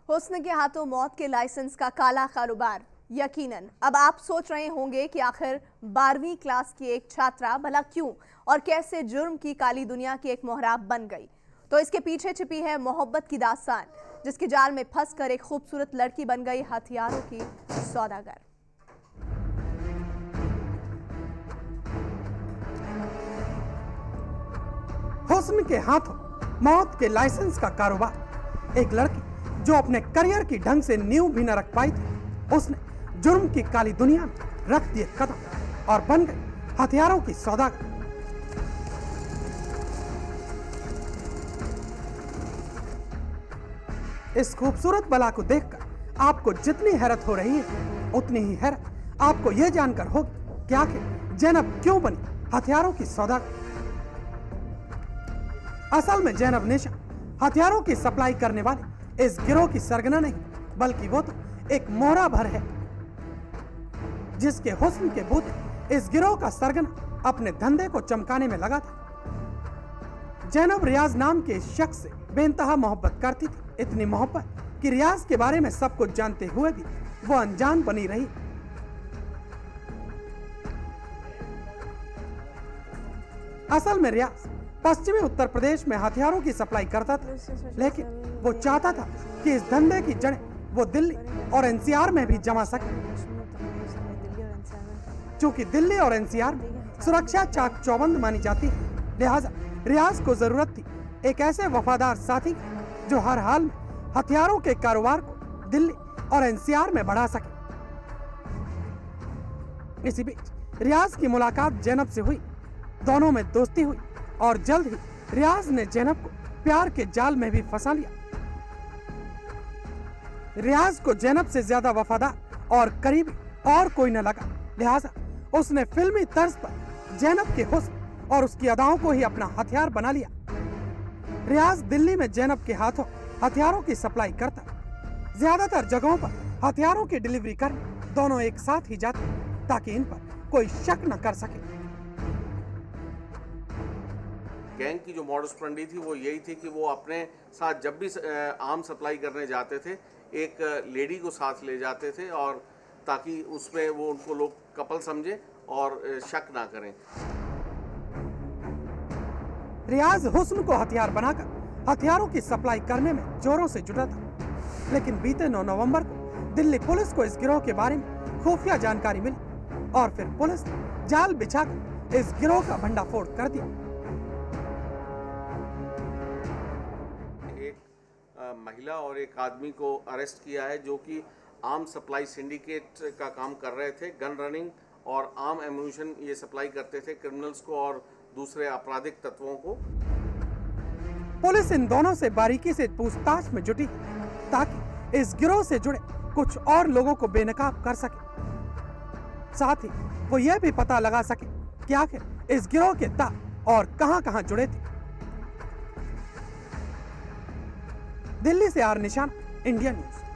हुस्न के हाथों मौत के लाइसेंस का काला कारोबार। यकीनन अब आप सोच रहे होंगे कि आखिर 12वीं क्लास की एक छात्रा भला क्यों और कैसे जुर्म की काली दुनिया की एक मोहराब बन गई। तो इसके पीछे छिपी है मोहब्बत की दास्तान, जिसके जाल में फंसकर एक खूबसूरत लड़की बन गई हथियारों की सौदागर। हुस्न के हाथों मौत के लाइसेंस का कारोबार। एक लड़की जो अपने करियर की ढंग से नींव भी न रख पाई थी, उसने जुर्म की काली दुनिया में रख दिए कदम और बन गई हथियारों की सौदागर। इस खूबसूरत बला को देखकर आपको जितनी हैरत हो रही है, उतनी ही हैरत आपको यह जानकर होगी कि आखिर जैनब क्यों बनी हथियारों की सौदागर। असल में जैनब निशा हथियारों की सप्लाई करने वाले इस गिरोह की सरगना नहीं, बल्कि वो तो एक मोहरा भर है, जिसके हुस्न के बूते इस गिरोह का सरगना अपने धंधे को चमकाने में लगा था। जैनब रियाज नाम के इस शख्स से बेइंतहा मोहब्बत करती थी, इतनी मोहब्बत कि रियाज के बारे में सब कुछ जानते हुए भी वो अनजान बनी रही। असल में रियाज पश्चिमी उत्तर प्रदेश में हथियारों की सप्लाई करता था, लेकिन वो चाहता था कि इस धंधे की जड़ें वो दिल्ली और एनसीआर में भी जमा सके। चूंकि दिल्ली और एनसीआर में सुरक्षा चाक चौबंद मानी जाती है, लिहाजा रियाज को जरूरत थी एक ऐसे वफादार साथी जो हर हाल में हथियारों के कारोबार को दिल्ली और एनसीआर में बढ़ा सके। इसी बीच रियाज की मुलाकात जैनब से हुई, दोनों में दोस्ती हुई और जल्द ही रियाज ने जैनब को प्यार के जाल में भी फंसा लिया। रियाज को जैनब से ज्यादा वफादार और करीबी और कोई न लगा, लिहाजा उसने फिल्मी तर्ज पर जैनब के हुस्न और उसकी अदाओं को ही अपना हथियार बना लिया। रियाज दिल्ली में जैनब के हाथों हथियारों की सप्लाई करता, ज्यादातर जगहों पर हथियारों की डिलीवरी करने दोनों एक साथ ही जाते ताकि इन पर कोई शक न कर सके। गैंग की जो मॉडस ऑपरेंडी थी वो यही थी कि वो अपने साथ जब भी आर्म सप्लाई करने जाते थे, एक लेडी को साथ ले जाते थे, और ताकि उसमें वो उनको लोग कपल समझे और शक ना करें। रियाज हुस्न को हथियार बनाकर हथियारों की सप्लाई करने में जोरों से जुटा था, लेकिन बीते 9 नवंबर को दिल्ली पुलिस को इस गिरोह के बारे में खुफिया जानकारी मिली और फिर पुलिस ने जाल बिछाकर इस गिरोह का भंडाफोड़ कर दिया। महिला और एक आदमी को अरेस्ट किया है जो कि आर्म सप्लाई सिंडिकेट का काम कर रहे थे। गन रनिंग और आर्म एम्यूनिशन ये सप्लाई करते थे क्रिमिनल्स को और दूसरे आपराधिक तत्वों को। पुलिस इन दोनों से बारीकी से पूछताछ में जुटी ताकि इस गिरोह से जुड़े कुछ और लोगों को बेनकाब कर सके, साथ ही वो ये भी पता लगा सके कि आखिर इस गिरोह के तार और कहां-कहां जुड़े थे। दिल्ली से आर निशान, इंडिया न्यूज।